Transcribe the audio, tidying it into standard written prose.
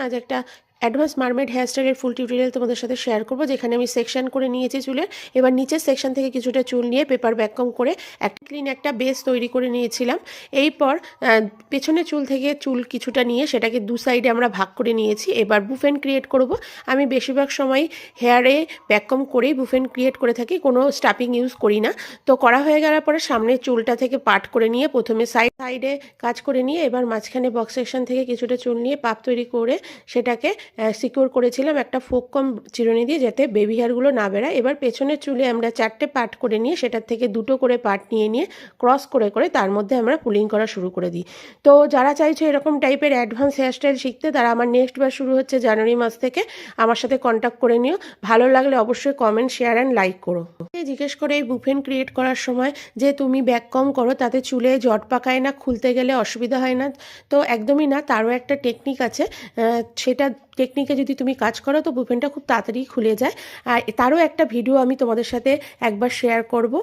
আজ একটা advance mermaid হেয়ারস্টাইলের ফুল tutorial তোমাদের সাথে শেয়ার করব, যেখানে আমি সেকশন করে নিয়েছি চুলের। এবার নিচের সেকশন থেকে কিছুটা চুল নিয়ে পেপার ব্যাককম করে একটা ক্লিন একটা বেস তৈরি করে নিয়েছিলাম। এরপর পেছনের চুল থেকে চুল কিছুটা নিয়ে সেটাকে দু সাইডে আমরা ভাগ করে নিয়েছি। এবার বুফেন ক্রিয়েট করব। আমি বেশিরভাগ সময় হেয়ারে ব্যাককম করেই বুফেন ক্রিয়েট করে থাকি, কোনো স্টাফিং ইউজ করি না। তো করা হয়ে গেলার পরে সামনের চুলটা থেকে পার্ট করে নিয়ে প্রথমে সাইডে কাজ করে নিয়ে এবার মাঝখানে বক্স সেকশন থেকে কিছুটা চুল নিয়ে পাপ তৈরি করে সেটাকে সিকিউর করেছিলাম একটা ফোক কম চিরুনি দিয়ে, যাতে বেবি হেয়ারগুলো না বেরায়। এবার পেছনের চুলে আমরা 4টে পার্ট করে নিয়ে সেটার থেকে 2টো করে পার্ট নিয়ে ক্রস করে করে তার মধ্যে আমরা পুলিং করা শুরু করে দিই। তো যারা চাইছো এরকম টাইপের অ্যাডভান্স হেয়ারস্টাইল শিখতে, তারা আমার নেক্সট বার শুরু হচ্ছে জানুয়ারি মাস থেকে, আমার সাথে কন্ট্যাক্ট করে নিও। ভালো লাগলে অবশ্যই কমেন্ট, শেয়ার অ্যান্ড লাইক করো। জিজ্ঞেস করে এই বুফেন ক্রিয়েট করার সময় যে তুমি ব্যাক কম করো, তাতে চুলে জট পাকায় না, খুলতে গেলে অসুবিধা হয় না? তো একদমই না, তারও একটা টেকনিক আছে। সেটা টেকনিকে যদি তুমি কাজ করো তো বুফেনটা খুব তাড়াতাড়ি খুলে যায়। আর তারও একটা ভিডিও আমি তোমাদের সাথে একবার শেয়ার করব।